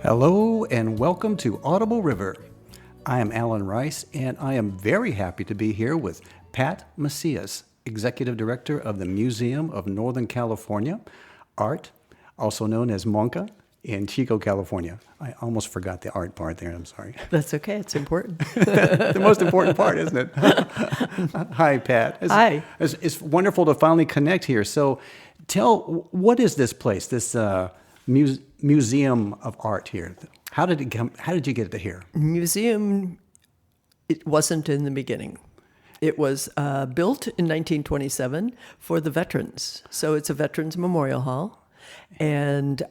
Hello and welcome to Audible River. I am Alan Rice and I am very happy to be here with Pat Macias, Executive Director of the Museum of Northern California, Art, also known as MONCA, in Chico, California. I almost forgot the art part there, I'm sorry. That's okay, it's important. The most important part, isn't it? Hi, Pat. Hi. It's wonderful to finally connect here. So what is this place, this Museum of Art here? How did you get it here? Museum, it wasn't in the beginning. It was built in 1927 for the veterans. So it's a Veterans Memorial Hall. And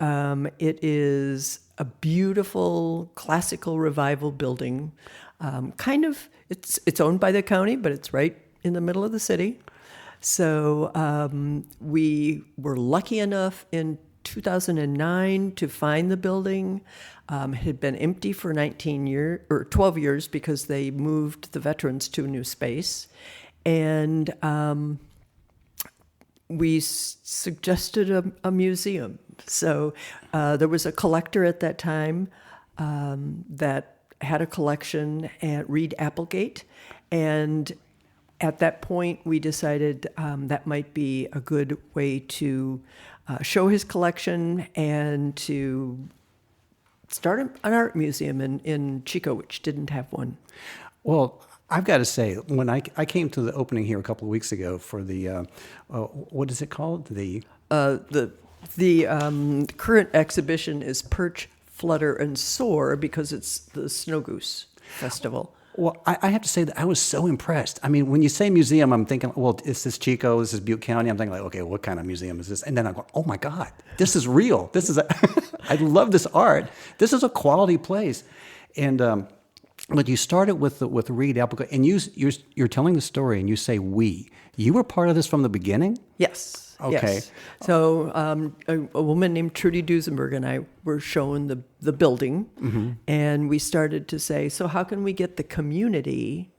it is a beautiful classical revival building. It's owned by the county, but it's right in the middle of the city. So we were lucky enough in 2009 to find the building. It had been empty for 12 years because they moved the veterans to a new space. And we suggested a museum. So there was a collector at that time that had a collection at Reed Applegate. And at that point, we decided that might be a good way to show his collection and to start an art museum in Chico, which didn't have one. Well, I've got to say, when I came to the opening here a couple of weeks ago for the, what is it called? The current exhibition is Perch, Flutter, and Soar because it's the Snow Goose Festival. Well, I have to say that I was so impressed. I mean, when you say museum, I'm thinking, well, is this Chico? Is this Butte County? I'm thinking like, okay, what kind of museum is this? And then I go, oh my God, this is real. I love this art. This is a quality place. And, but you started with Reed Applegate, and you're telling the story, and you say we. You were part of this from the beginning? Yes. Okay. Yes. So a woman named Trudy Duesenberg and I were shown the building, mm-hmm. and we started to say, so how can we get the community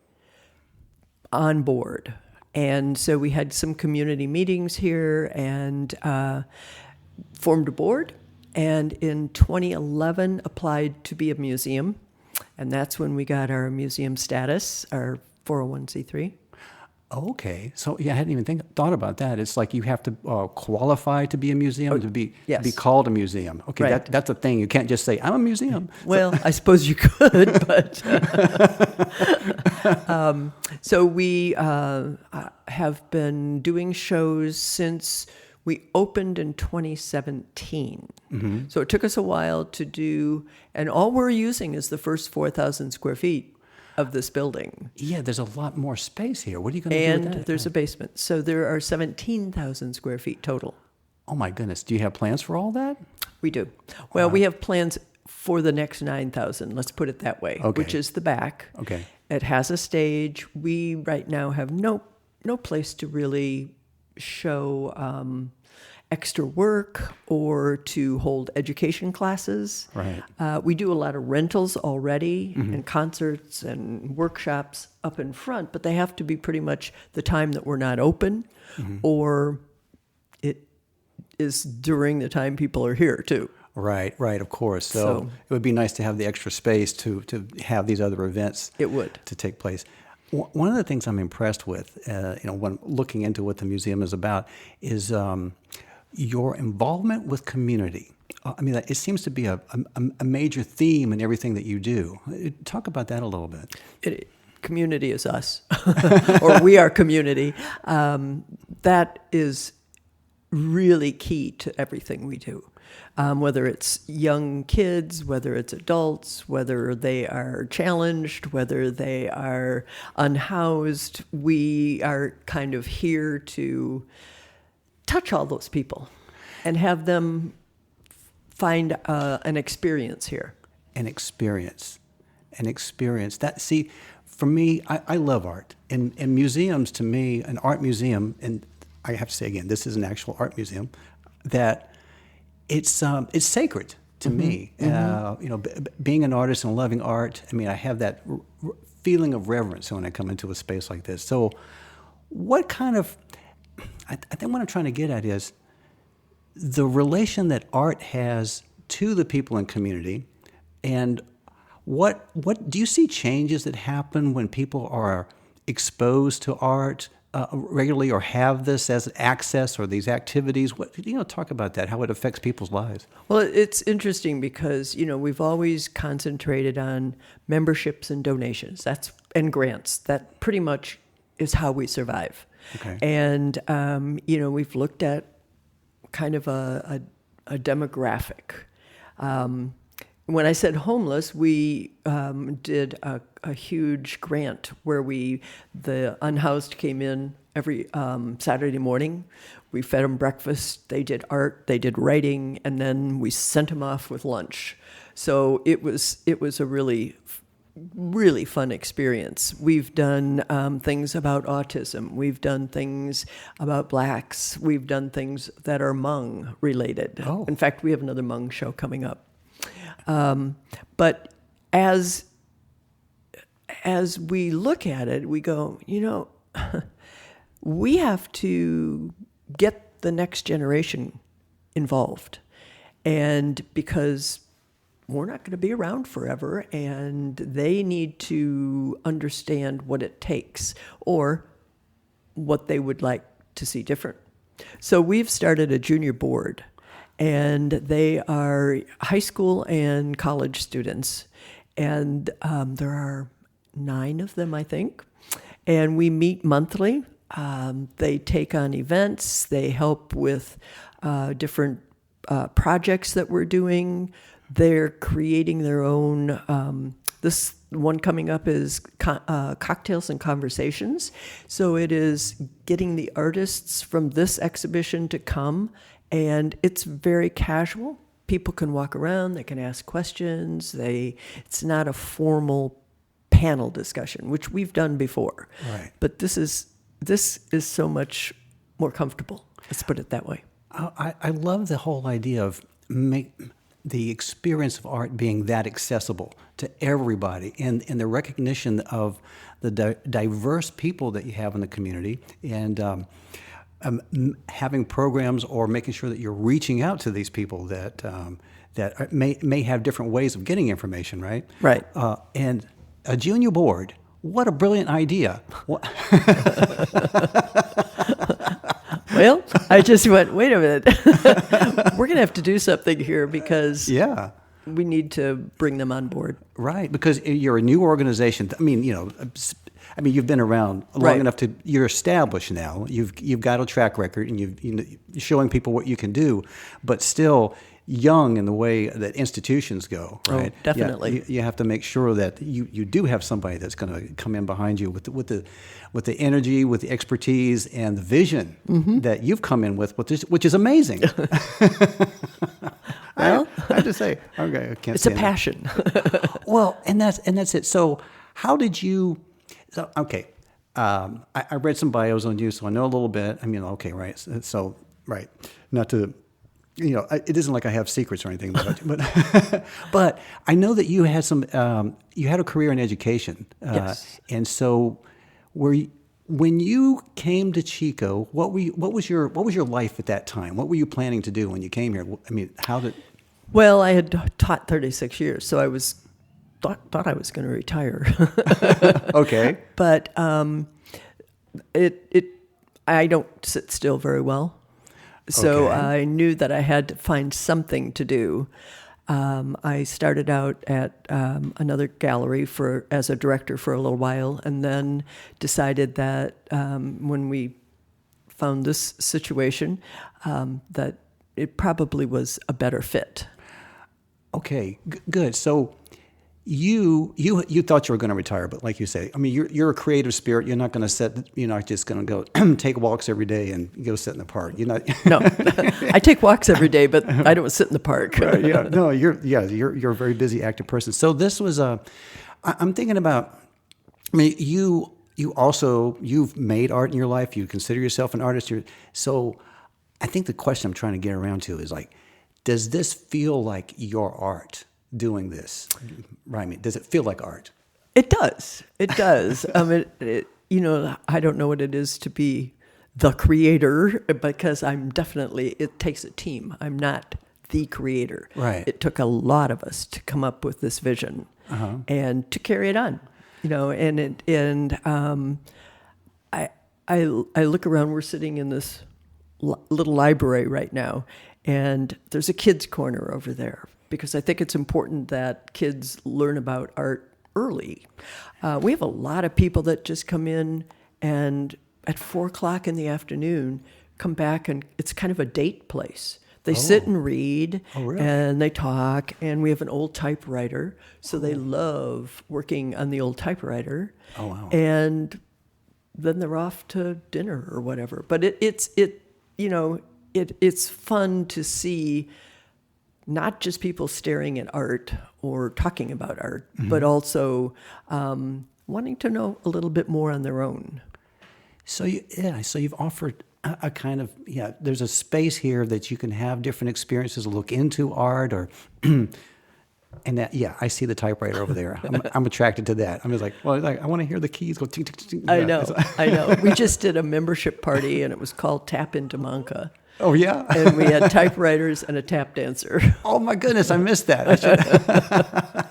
on board? And so we had some community meetings here and formed a board, and in 2011 applied to be a museum. And that's when we got our museum status, our 401c3. Okay, so yeah, I hadn't even thought about that. It's like you have to qualify to be a museum, to be called a museum. Okay, right. That's a thing. You can't just say I'm a museum. Well, I suppose you could, but so we have been doing shows since we opened in 2017. Mm-hmm. So it took us a while to do, and all we're using is the first 4,000 square feet of this building. Yeah, there's a lot more space here. What are you going to do with that? And there's a basement. So there are 17,000 square feet total. Oh my goodness. Do you have plans for all that? We do. Well, we have plans for the next 9,000, let's put it that way, which is the back. Okay. It has a stage. We right now have no place to really show extra work or to hold education classes. Right. We do a lot of rentals already, mm-hmm. and concerts and workshops up in front, but they have to be pretty much the time that we're not open, mm-hmm. or it is during the time people are here too. Right, of course. So it would be nice to have the extra space to have these other events. It would. To take place. One of the things I'm impressed with, when looking into what the museum is about, is your involvement with community. I mean, it seems to be a major theme in everything that you do. Talk about that a little bit. Community is us, or we are community. That is really key to everything we do. Whether it's young kids, whether it's adults, whether they are challenged, whether they are unhoused, we are kind of here to touch all those people and have them find an experience here. An experience. See, for me, I love art. And museums, to me, an art museum, and I have to say again, this is an actual art museum, that it's sacred to mm-hmm. me. Mm-hmm. Being an artist and loving art, I mean, I have that feeling of reverence when I come into a space like this. So what kind of, I think what I'm trying to get at is the relation that art has to the people in community And what do you see changes that happen when people are exposed to art regularly, or have this as access, or these activities? Talk about that, how it affects people's lives. Well, it's interesting because, we've always concentrated on memberships and donations. And grants. That pretty much is how we survive. Okay. And, we've looked at kind of a demographic. When I said homeless, we did a huge grant where the unhoused came in every Saturday morning. We fed them breakfast. They did art. They did writing, and then we sent them off with lunch. So it was a really, really fun experience. We've done things about autism. We've done things about blacks. We've done things that are Hmong related. Oh. In fact, we have another Hmong show coming up. But as we look at it, we go, we have to get the next generation involved. And because we're not going to be around forever, and they need to understand what it takes or what they would like to see different. So we've started a junior board, and they are high school and college students. And there are 9 of them, I think. And we meet monthly. They take on events. They help with different projects that we're doing. They're creating their own. This one coming up is Cocktails and Conversations. So it is getting the artists from this exhibition to come, and it's very casual. People can walk around. They can ask questions. It's not a formal panel discussion, which we've done before. Right. But this is so much more comfortable. Let's put it that way. I love the whole idea of the experience of art being that accessible to everybody, and the recognition of the diverse people that you have in the community, and having programs or making sure that you're reaching out to these people that may have different ways of getting information, right? Right. And a junior board, what a brilliant idea. Well, I just went, wait a minute. We're going to have to do something here because we need to bring them on board. Right, because you're a new organization. I mean, you've been around long enough you're established now. You've got a track record, and you're showing people what you can do, but still young in the way that institutions go, right? Oh, definitely. Yeah, you have to make sure that you do have somebody that's going to come in behind you with the energy, with the expertise, and the vision that you've come in with, which is amazing. Well, I have to say, okay, I can't. It's a passion. Well, and that's it. So, how did you? So, okay, I read some bios on you, so I know a little bit. I mean, okay, right. So, right, not to. It isn't like I have secrets or anything about you, but I know that you had you had a career in education. Yes. And so when you came to Chico, what was your life at that time? What were you planning to do when you came here? I mean, Well, I had taught 36 years, so I thought I was going to retire. Okay. But I don't sit still very well. So Okay. I knew that I had to find something to do. I started out at another gallery as a director for a little while, and then decided that when we found this situation, that it probably was a better fit. Okay, good. So you thought you were going to retire, but like you say, I mean, you're a creative spirit. You're not going to you're not just going to go take walks every day and go sit in the park. You're not. No, I take walks every day, but I don't sit in the park. Right, yeah, no, you're a very busy, active person. So this was I'm thinking about. I mean, you've made art in your life. You consider yourself an artist. So I think the question I'm trying to get around to is like, does this feel like your art? Doing this, Raimy, does it feel like art? It does. It does. I don't know what it is to be the creator, because it takes a team. I'm not the creator. Right. It took a lot of us to come up with this vision and to carry it on, I look around, we're sitting in this little library right now, and there's a kids corner over there because I think it's important that kids learn about art early. We have a lot of people that just come in and at 4:00 in the afternoon come back, and it's kind of a date place. They sit and read, really? and they talk, and we have an old typewriter, so they love working on the old typewriter. Oh, wow. And then they're off to dinner or whatever. But it's fun to see not just people staring at art or talking about art, but also wanting to know a little bit more on their own. So you've offered a kind of, there's a space here that you can have different experiences, look into art, or, and that, I see the typewriter over there. I'm attracted to that. I'm just like, well, I want to hear the keys go ting, ting, ting. I know. We just did a membership party, and it was called Tap into MONCA. Oh, yeah? And we had typewriters and a tap dancer. Oh, my goodness, I missed that.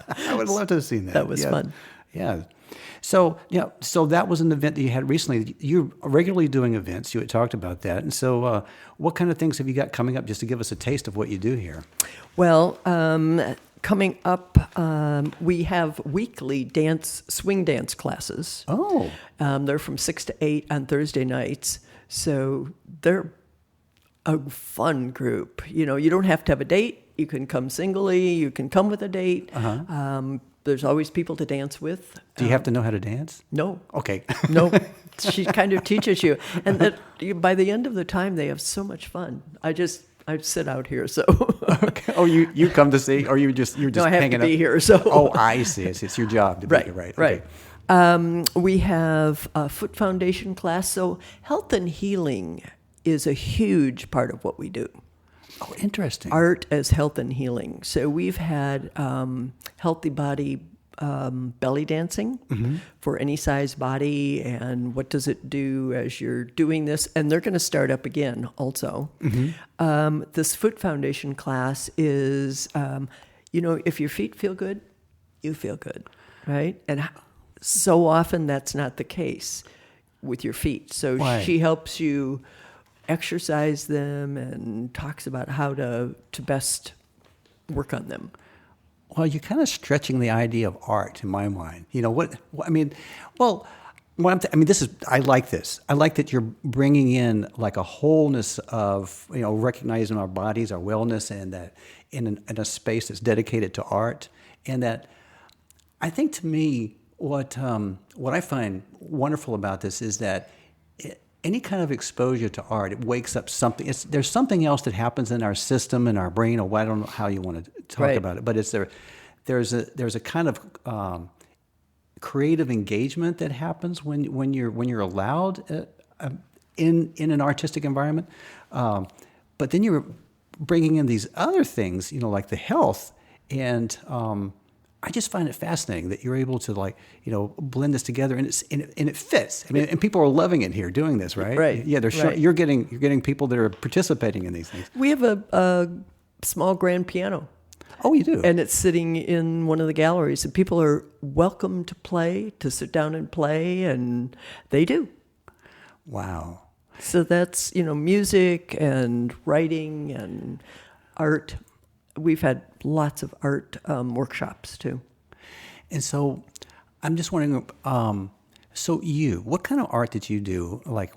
I would love to have seen that. That was fun. Yeah. So, so that was an event that you had recently. You're regularly doing events. You had talked about that. And so what kind of things have you got coming up, just to give us a taste of what you do here? Well, coming up, we have weekly swing dance classes. Oh. They're from 6 to 8 on Thursday nights. So they're a fun group. You don't have to have a date. You can come singly. You can come with a date. There's always people to dance with. Do you have to know how to dance? No. Okay. No. She kind of teaches you. And by the end of the time, they have so much fun. I sit out here, so. Okay. Oh, you come to see, or you're just no, I have hanging to be up? here, so. Oh, I see. It's your job to be here, right? Right. Okay. We have a foot foundation class. So health and healing is a huge part of what we do. Oh, interesting. Art as health and healing. So we've had healthy body belly dancing for any size body, and what does it do as you're doing this? And they're going to start up again also. This foot foundation class is, if your feet feel good, you feel good, right? And so often that's not the case with your feet. So Why? She helps you exercise them and talks about how to best work on them. Well, you're kind of stretching the idea of art in my mind. I like this. I like that you're bringing in like a wholeness of, recognizing our bodies, our wellness, and that in a space that's dedicated to art. And that, I think, to me, what I find wonderful about this is that any kind of exposure to art, it wakes up something. There's something else that happens in our system, in our brain, or I don't know how you want to talk about it, but there's a kind of creative engagement that happens when you're allowed in an artistic environment. But then you're bringing in these other things, like the health, and I just find it fascinating that you're able to blend this together, and it fits. I mean, and people are loving it here doing this, right? Right. Yeah, you're getting people that are participating in these things. We have a small grand piano. Oh, you do? And it's sitting in one of the galleries, and people are welcome to sit down and play, and they do. Wow. So that's, music and writing and art. We've had lots of art workshops too. And so I'm just wondering, what kind of art did you do? Like,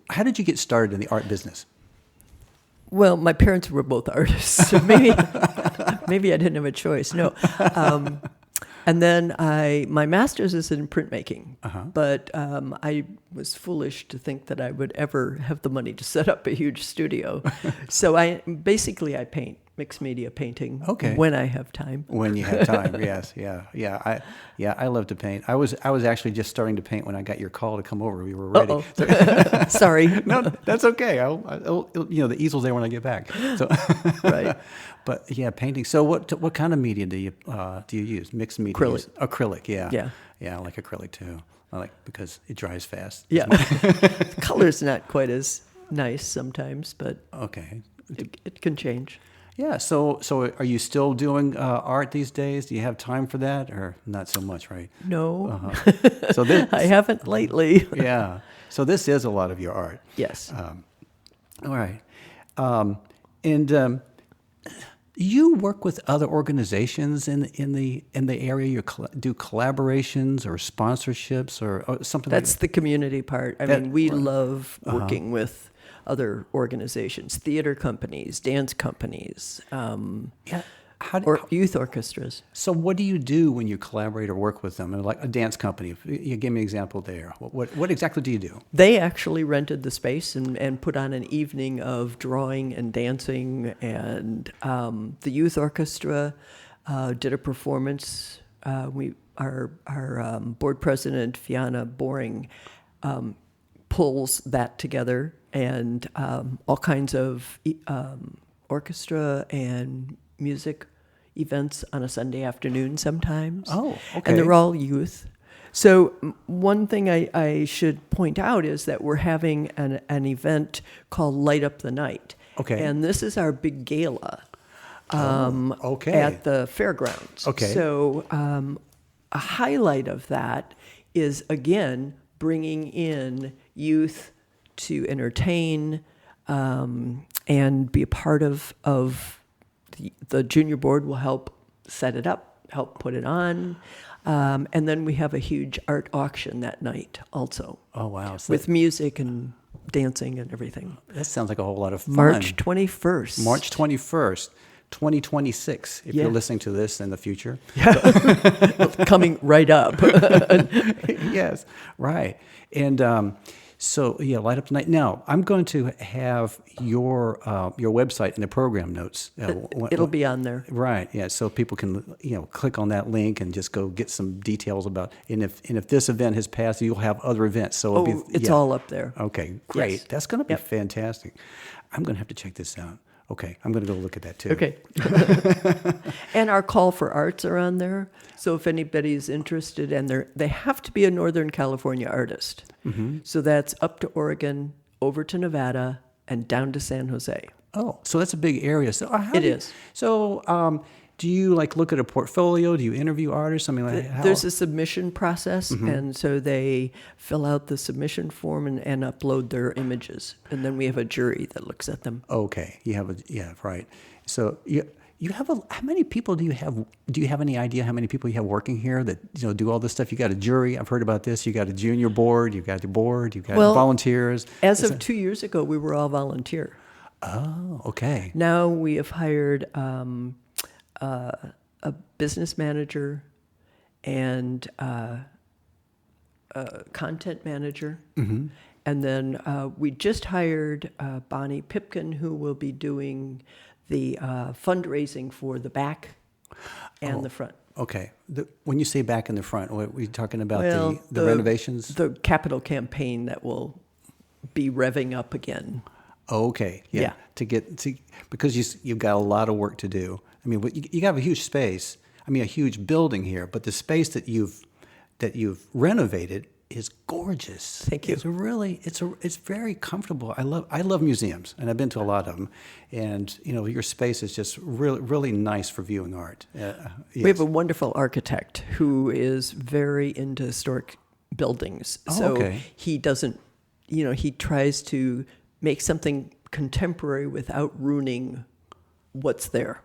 how did you get started in the art business? Well, my parents were both artists, so maybe I didn't have a choice. No. And then my master's is in printmaking, but I was foolish to think that I would ever have the money to set up a huge studio. So I paint, mixed media painting. Okay. When I have time. When you have time, yes, yeah. I love to paint. I was actually just starting to paint when I got your call to come over. We were ready. Sorry. No, that's okay. The easel's there when I get back. So, right. But yeah, painting. So what kind of media do you use? Mixed media. Acrylic. Yeah. I like acrylic too. Because it dries fast. Yeah. Color's not quite as nice sometimes, but okay, it can change. Yeah. So are you still doing art these days? Do you have time for that, or not so much? Right. No, So this, I haven't lately. yeah. So this is a lot of your art. Yes. All right. And you work with other organizations in the area. You do collaborations or sponsorships or something That's like the community part. I That- mean, we love working with other organizations, theater companies, dance companies, that. Yeah. How do, or youth orchestras. so what do you do when you collaborate or work with them? Like a dance company. You give me an example there. What exactly do you do? They actually rented the space and put on an evening of drawing and dancing, and the youth orchestra did a performance. Our board president, Fiona Boring, pulls that together, and all kinds of orchestra and music events on a Sunday afternoon sometimes. Oh, okay. And they're all youth. So one thing I should point out is that we're having an event called Light Up the Night. Okay. And this is our big gala okay. at the fairgrounds. Okay. So a highlight of that is, again, bringing in youth to entertain and be a part of the junior board will help set it up, help put it on. And then we have a huge art auction that night also. Oh, wow. So With music and dancing and everything. that sounds like a whole lot of fun. March 21st. March 21st, 2026, if Yeah. you're listening to this in the future. Coming right up. Yes, right. And so, yeah, Light Up Tonight. Now, I'm going to have your website in the program notes. It'll be on there. Right, yeah, so people can, click on that link and just go get some details about, and if this event has passed, you'll have other events, so it'll Oh, it's all up there. Okay, great. Yes. That's going to be Yep. fantastic. I'm going to have to check this out. Okay, I'm going to go look at that too. Okay. And our call for arts are on there. So if anybody's interested, and they have to be a Northern California artist. Mm-hmm. So that's up to Oregon, over to Nevada, and down to San Jose. Oh, so that's a big area. So It is. So, do you look at a portfolio? Do you interview artists? I mean, like how? There's a submission process, Mm-hmm. and so they fill out the submission form and upload their images. And then we have a jury that looks at them. Okay, right. So you have how many people do you have? Do you have any idea how many people you have working here that do all this stuff? You got a jury. I've heard about this. You got a junior board. You got the board. You got volunteers. As of 2 years ago, we were all volunteer. Oh, okay. Now we have hired a business manager and a content manager. Mm-hmm. And then we just hired Bonnie Pipkin, who will be doing the fundraising for the back and the front. Okay. When you say back in the front, what are you talking about? Well, the renovations? The capital campaign that will be revving up again. Oh, okay. Yeah. Because you've got a lot of work to do. I mean, you have a huge space. I mean, a huge building here, but the space that you've renovated is gorgeous. Thank you. It's very comfortable. I love museums, and I've been to a lot of them. And your space is just really really nice for viewing art. Yes. We have a wonderful architect who is very into historic buildings. So okay. he doesn't, he tries to make something contemporary without ruining what's there,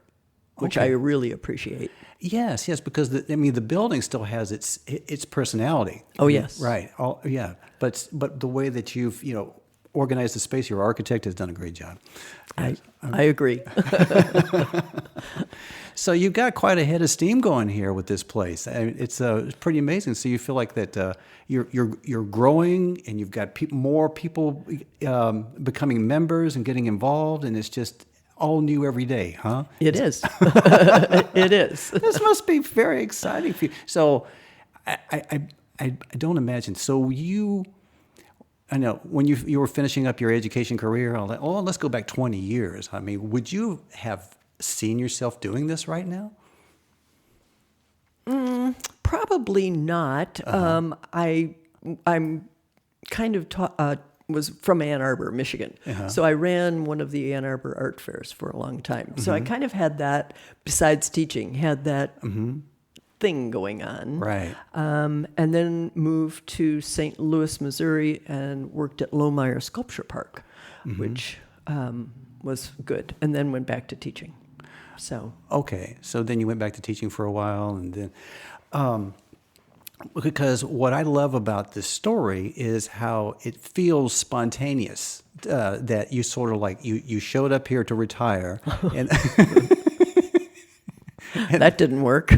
which Okay. I really appreciate. Yes, because the building still has its personality. Oh, yes. Right. But the way that you've organized the space, your architect has done a great job. I agree. So you've got quite a head of steam going here with this place. I mean, it's pretty amazing. So you feel like that you're growing, and you've got more people becoming members and getting involved, and it's just all new every day, huh? It is. It is. This must be very exciting for you. So I don't imagine. So I know when you were finishing up your education career, let's go back 20 years. I mean, would you have seen yourself doing this right now? Probably not. I'm kind of was from Ann Arbor, Michigan. So I ran one of the Ann Arbor art fairs for a long time. So I kind of had that, besides teaching, had that thing going on. Right. And then moved to St. Louis, Missouri, and worked at Lohmeyer Sculpture Park, which was good. And then went back to teaching. So Okay. So then you went back to teaching for a while, and then because what I love about this story is how it feels spontaneous. That you sort of like you showed up here to retire, and that didn't work.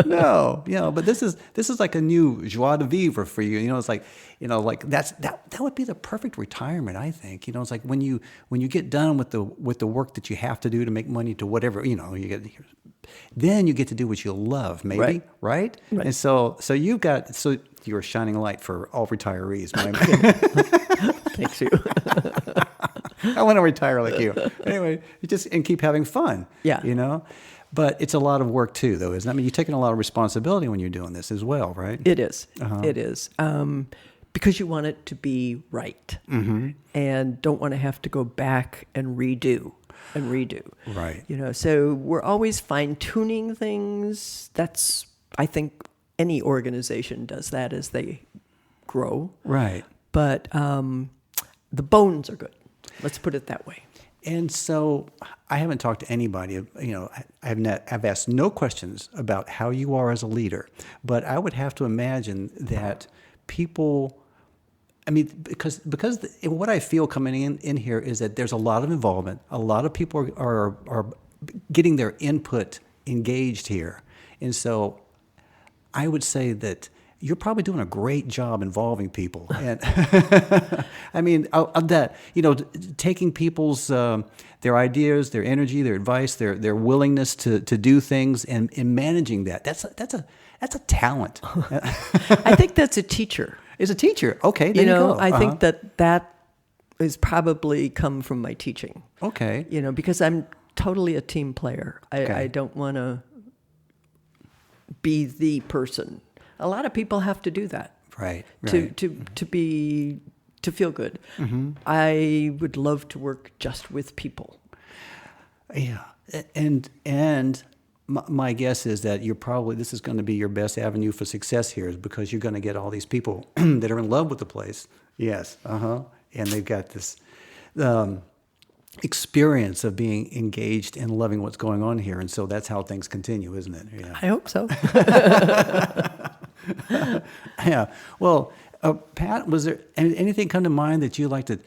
no, but this is like a new joie de vivre for you. It's like, that would be the perfect retirement, I think. It's like when you get done with the work that you have to do to make money to whatever, then you get to do what you love, maybe, right? And so you're a shining light for all retirees. Thanks you. I want to retire like you. Anyway, and keep having fun. Yeah. But it's a lot of work too, though, isn't it? I mean, you're taking a lot of responsibility when you're doing this as well, right? It is. It is. Because you want it to be right. And don't want to have to go back and redo. Right. So we're always fine-tuning things. That's, I think, any organization does that as they grow. Right. But the bones are good. Let's put it that way. And so I haven't talked to anybody, I've asked no questions about how you are as a leader, but I would have to imagine that people, because what I feel coming in here is that there's a lot of involvement. A lot of people are getting their input engaged here. And so I would say that you're probably doing a great job involving people. And taking people's, their ideas, their energy, their advice, their willingness to do things and managing that. That's a talent. I think that's a teacher. Is a teacher. Okay, there you go. I think that is probably come from my teaching. Okay. Because I'm totally a team player. Okay. I don't want to be the person. A lot of people have to do that. Right. To feel good. I would love to work just with people. Yeah. And my guess is that this is going to be your best avenue for success here, is because you're going to get all these people that are in love with the place. Yes. And they've got this experience of being engaged and loving what's going on here. And so that's how things continue, isn't it? Yeah. I hope so. Yeah. Well, Pat, was there anything come to mind that you like to?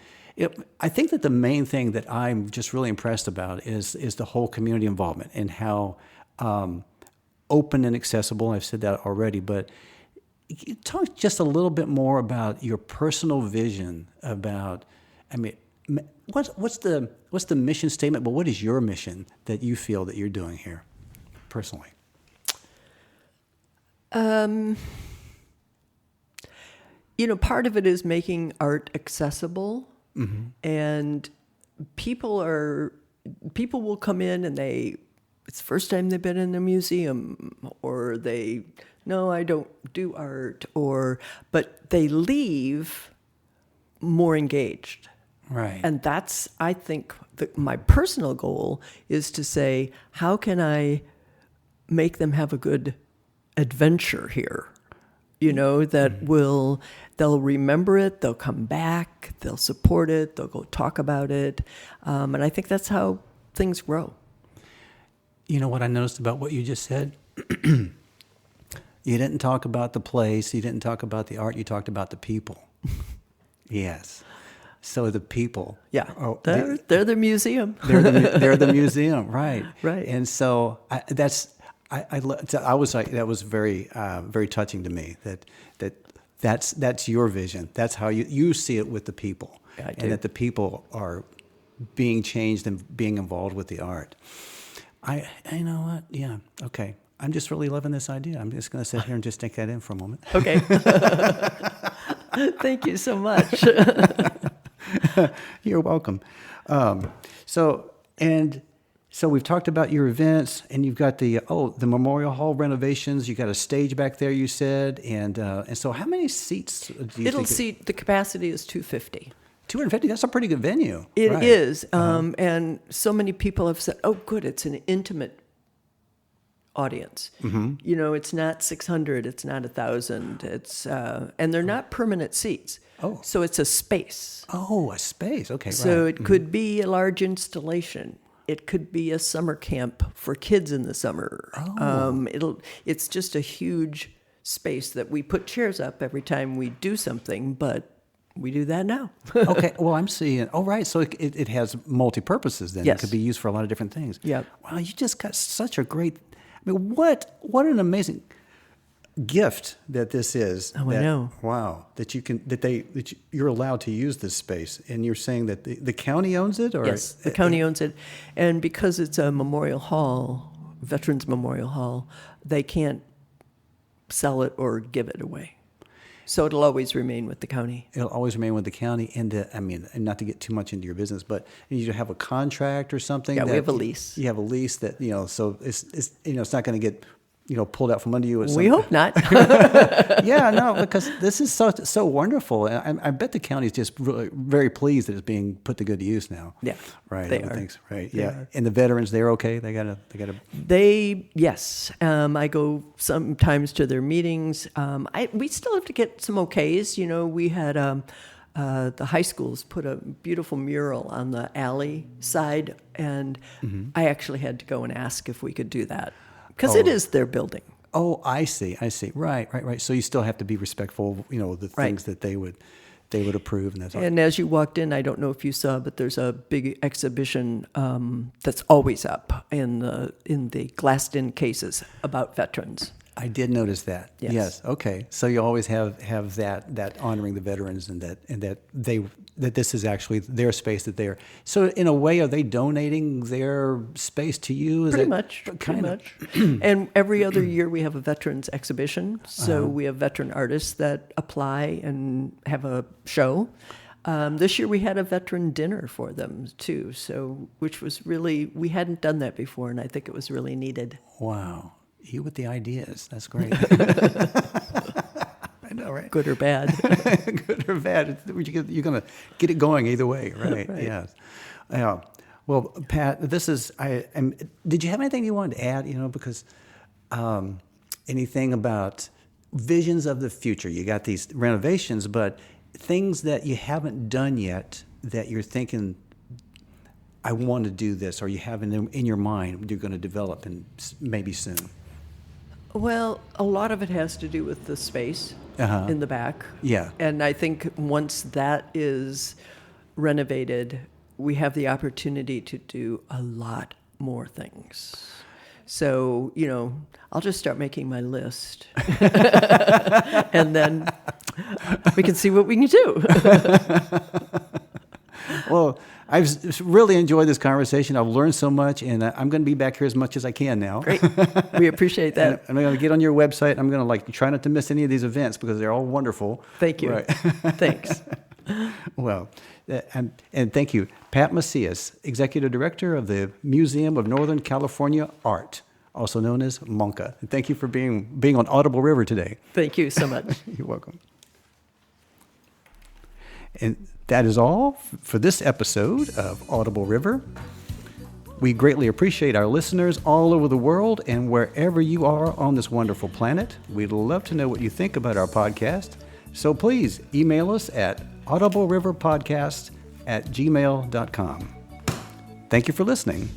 I think that the main thing that I'm just really impressed about is the whole community involvement and how open and accessible. I've said that already, but talk just a little bit more about your personal vision about. What's the mission statement? But what is your mission that you feel that you're doing here, personally? Part of it is making art accessible, and people will come in and it's the first time they've been in a museum, or no, I don't do art, but they leave more engaged. Right. And that's, I think, my personal goal is to say, how can I make them have a good adventure here? They'll remember it, they'll come back, they'll support it, they'll go talk about it. And I think that's how things grow. You know what I noticed about what you just said? You didn't talk about the place, you didn't talk about the art, you talked about the people. Yes. So the people, they're the museum. they're the museum, right? Right. And so I was like, that was very very touching to me. That's your vision. That's how you see it with the people, and that the people are being changed and being involved with the art. You know what? Yeah. Okay. I'm just really loving this idea. I'm just going to sit here and just take that in for a moment. Okay. Thank you so much. You're welcome. So we've talked about your events, and you've got the Memorial Hall renovations. You got a stage back there, you said, and so how many seats do you think? The capacity is 250. 250. That's a pretty good venue. It Right. is, and so many people have said, "Oh, good, it's an intimate audience." You know, it's not 600, it's not 1,000. It's and they're not permanent seats. Oh. So it's a space. Oh, a space. Okay, So right. it could be a large installation. It could be a summer camp for kids in the summer. It's just a huge space that we put chairs up every time we do something, but we do that now. Okay, well, I'm seeing. Oh, right. So it has multi-purposes then. Yes. It could be used for a lot of different things. Yep. Wow, you just got such a great. I mean, what an amazing gift that this is. Oh, I know. Wow, that you're allowed to use this space, and you're saying that the county owns it, or Yes, the county owns it. And because it's a memorial hall, Veterans Memorial Hall, they can't sell it or give it away. So it'll always remain with the county. It'll always remain with the county, and and not to get too much into your business, but you have a contract or something. Yeah, we have a lease. You have a lease that so it's it's not going to get pulled out from under you. Or We something. hope not. Yeah, no, because this is so wonderful, and I bet the county's just really very pleased that it's being put to good use now. Yeah, right. they I would are. think so, right. They Yeah, are. and the veterans, they're okay. They got a. Yes. I go sometimes to their meetings. We still have to get some okays. You know, we had the high schools put a beautiful mural on the alley side, and I actually had to go and ask if we could do that because it is their building. Oh, I see. Right. So you still have to be respectful, of the things that they would approve, and that's all. And as you walked in, I don't know if you saw, but there's a big exhibition that's always up in the glassed-in cases about veterans. I did notice that. Yes. Okay. So you always have that honoring the veterans, and that this is actually their space that they're. So in a way, are they donating their space to you? Pretty much. And every other year we have a veterans exhibition. So we have veteran artists that apply and have a show. This year we had a veteran dinner for them too. So which was really, we hadn't done that before, and I think it was really needed. Wow. You with the ideas. That's great. I know, right? Good or bad. Good or bad. You're going to get it going either way, right? Right. Yes. Yeah. Well, Pat, did you have anything you wanted to add, because anything about visions of the future? You got these renovations, but things that you haven't done yet that you're thinking, I want to do this, or you have in your mind you're going to develop and maybe soon? Well, a lot of it has to do with the space in the back. Yeah. And I think once that is renovated, we have the opportunity to do a lot more things. So, I'll just start making my list. And then we can see what we can do. Well, I've really enjoyed this conversation. I've learned so much, and I'm going to be back here as much as I can now. Great. We appreciate that. And I'm going to get on your website. I'm going to try not to miss any of these events because they're all wonderful. Thank you. Right. Thanks. Well, and thank you, Pat Macias, Executive Director of the Museum of Northern California Art, also known as MONCA. And thank you for being on Audible River today. Thank you so much. You're welcome. And that is all for this episode of Audible River. We greatly appreciate our listeners all over the world, and wherever you are on this wonderful planet, we'd love to know what you think about our podcast. So please email us at audibleriverpodcast@gmail.com. Thank you for listening.